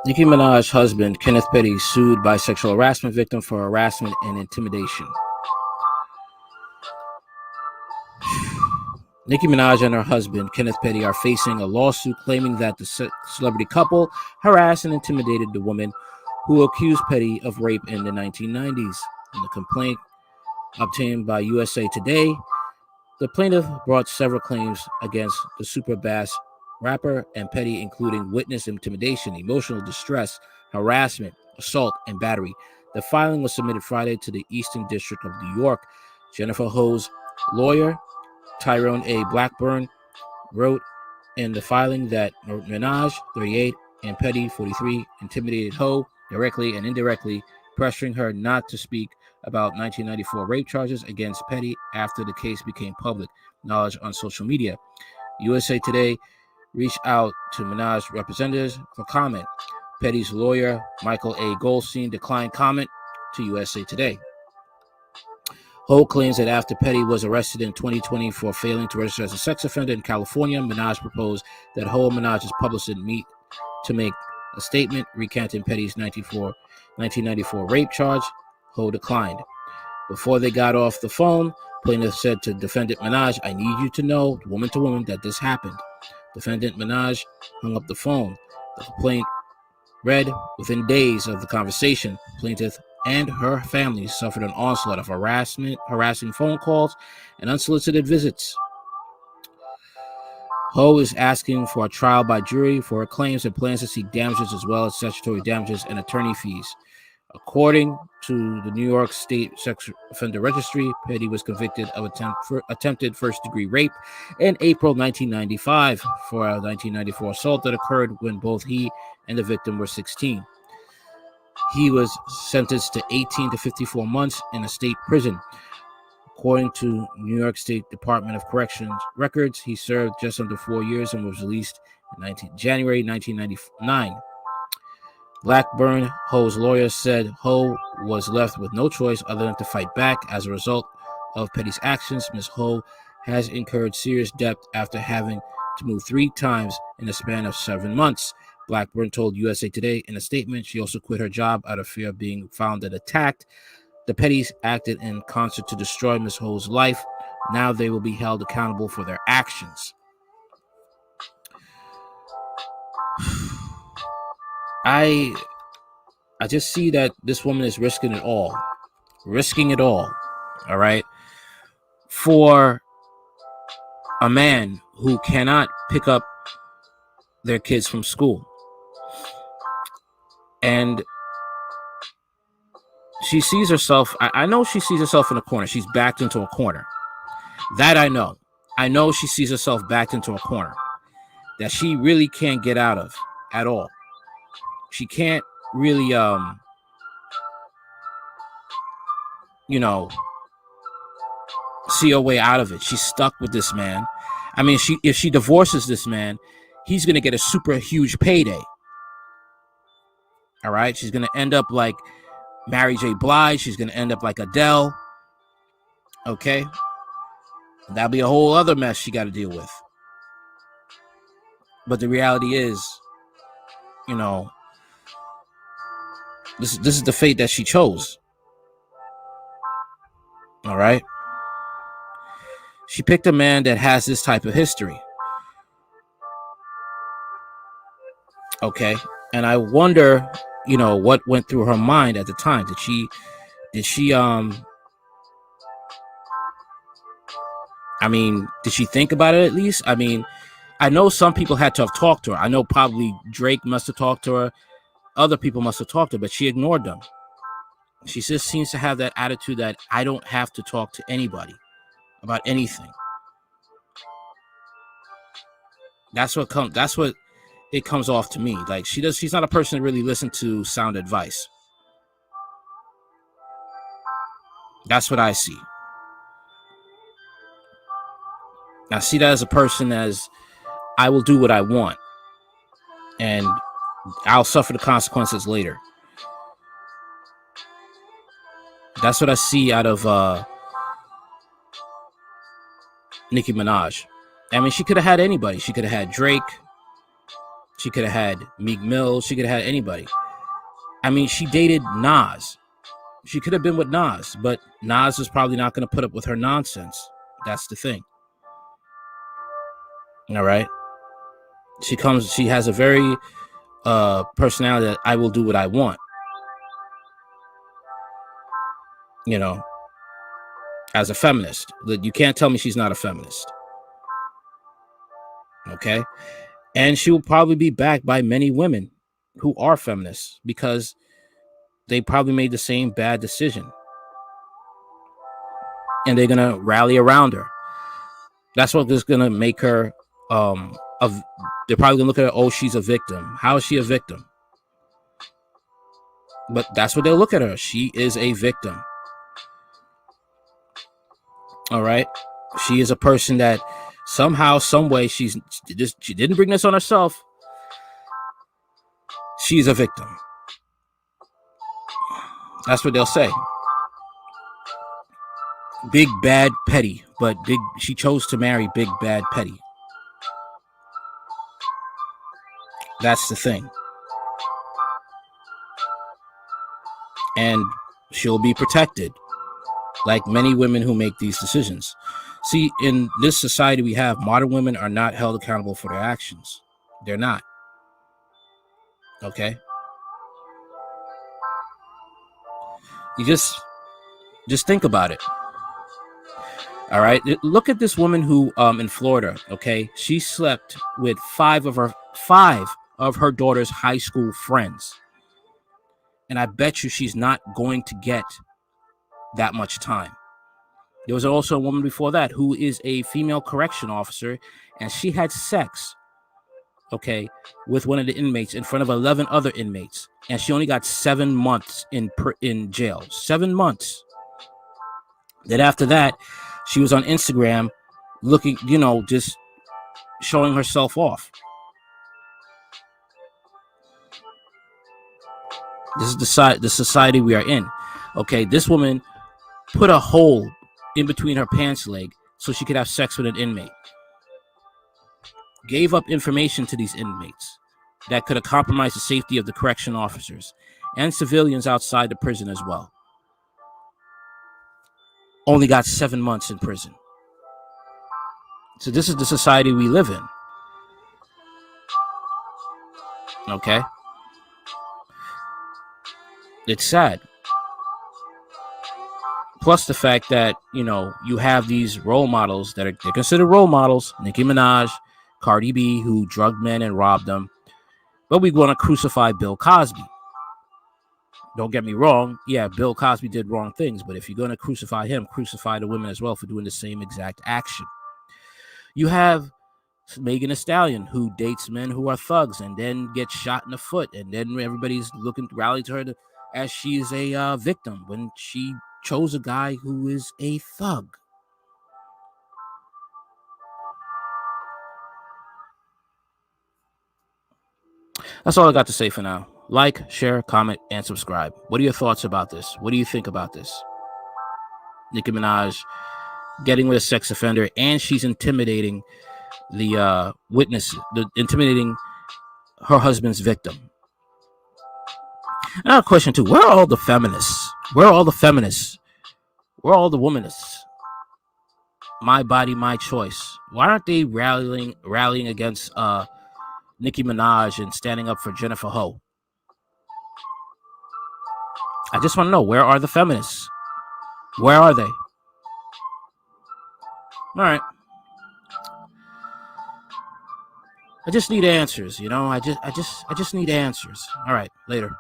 Nicki Minaj husband, Kenneth Petty, sued bisexual harassment victim for harassment and intimidation. Nicki Minaj and her husband, Kenneth Petty, are facing a lawsuit claiming that the celebrity couple harassed and intimidated the woman who accused Petty of rape in the 1990s. In the complaint obtained by USA Today, the plaintiff brought several claims against the super bass rapper and Petty, including witness intimidation, emotional distress, harassment, assault, and battery. The filing was submitted Friday to the Eastern District of New York. Jennifer Ho's lawyer, Tyrone A. Blackburn, wrote in the filing that Minaj, 38, and Petty, 43, intimidated Ho directly and indirectly, pressuring her not to speak about 1994 rape charges against Petty after the case became public knowledge on social media. USA Today reached out to Minaj representatives for comment. Petty's lawyer, Michael A. Goldstein, declined comment to USA Today. Ho claims that after Petty was arrested in 2020 for failing to register as a sex offender in California, Minaj proposed that Ho and Minaj's publicist meet to make a statement recanting Petty's 1994 rape charge. Ho declined. Before they got off the phone, plaintiff said to defendant Minaj, "I need you to know, woman to woman, that this happened." Defendant Minaj hung up the phone. The complaint read, within days of the conversation, plaintiff and her family suffered an onslaught of harassing phone calls, and unsolicited visits. Ho is asking for a trial by jury for her claims and plans to seek damages as well as statutory damages and attorney fees. According to the New York State Sex Offender Registry, Petty was convicted of attempted first-degree rape in April 1995 for a 1994 assault that occurred when both he and the victim were 16. He was sentenced to 18 to 54 months in a state prison. According to New York State Department of Corrections records, he served just under 4 years and was released in January 1999. Blackburn, Ho's lawyer, said Ho was left with no choice other than to fight back. As a result of Petty's actions, Ms. Ho has incurred serious debt after having to move 3 times in a span of 7 months. Blackburn told USA Today in a statement she also quit her job out of fear of being found and attacked. The Pettys acted in concert to destroy Ms. Ho's life. Now they will be held accountable for their actions. I just see that this woman is risking it all, all right, for a man who cannot pick up their kids from school. And she sees herself, I know she sees herself in a corner. She's backed into a corner. That I know. I know she sees herself backed into a corner that she really can't get out of at all. She can't really, see her way out of it. She's stuck with this man. I mean, if she divorces this man, he's going to get a super huge payday. All right? She's going to end up like Mary J. Blige. She's going to end up like Adele. Okay? That'll be a whole other mess she got to deal with. But the reality is, this is the fate that she chose. All right? She picked a man that has this type of history. Okay? And I wonder, what went through her mind at the time. Did she did she think about it at least? I mean, I know some people had to have talked to her. I know probably Drake must have talked to her. Other people must have talked to her, but she ignored them. She just seems to have that attitude that I don't have to talk to anybody about anything. That's what it comes off to me. Like she's not a person to really listen to sound advice. That's what I see. I see that as a person as I will do what I want and I'll suffer the consequences later. That's what I see out of Nicki Minaj. I mean, she could have had anybody. She could have had Drake. She could have had Meek Mill. She could have had anybody. I mean, she dated Nas. She could have been with Nas, but Nas is probably not going to put up with her nonsense. That's the thing. All right. She has a very personality that I will do what I want. You know, as a feminist. You can't tell me she's not a feminist. Okay. And she will probably be backed by many women who are feminists because they probably made the same bad decision. And they're going to rally around her. That's what is going to make her, they're probably going to look at her, oh, she's a victim. How is she a victim? But that's what they'll look at her. She is a victim. All right. She is a person that somehow, some way, she didn't bring this on herself. She's a victim. That's what they'll say. Big Bad Petty, but she chose to marry Big Bad Petty. That's the thing. And she'll be protected, like many women who make these decisions. See, in this society we have, modern women are not held accountable for their actions. They're not. Okay? You just think about it. All right? Look at this woman who in Florida, okay? She slept with five of her daughter's high school friends. And I bet you she's not going to get that much time. There was also a woman before that who is a female correction officer, and she had sex, okay, with one of the inmates in front of 11 other inmates, and she only got 7 months in jail. 7 months. Then after that, she was on Instagram looking, just showing herself off. This is the society we are in. Okay, this woman put a hole in between her pants leg so she could have sex with an inmate. Gave up information to these inmates that could have compromised the safety of the correction officers and civilians outside the prison as well. Only got 7 months in prison. So this is the society we live in. Okay? It's sad. Plus the fact that, you have these role models that they're considered role models. Nicki Minaj, Cardi B, who drugged men and robbed them. But we want to crucify Bill Cosby. Don't get me wrong. Yeah, Bill Cosby did wrong things. But if you're going to crucify him, crucify the women as well for doing the same exact action. You have Megan Thee Stallion, who dates men who are thugs and then gets shot in the foot. And then everybody's rallying to her as she's a victim when she chose a guy who is a thug. That's all I got to say for now. Like, share, comment, and subscribe. What are your thoughts about this? What do you think about this? Nicki Minaj getting with a sex offender, and she's intimidating the witness, intimidating her husband's victim. Now, a question too: where are all the feminists? Where are all the feminists? Where are all the womanists? My body, my choice. Why aren't they rallying against Nicki Minaj and standing up for Jennifer Ho? I just want to know, where are the feminists? Where are they? All right. I just need answers, I just need answers. All right, later.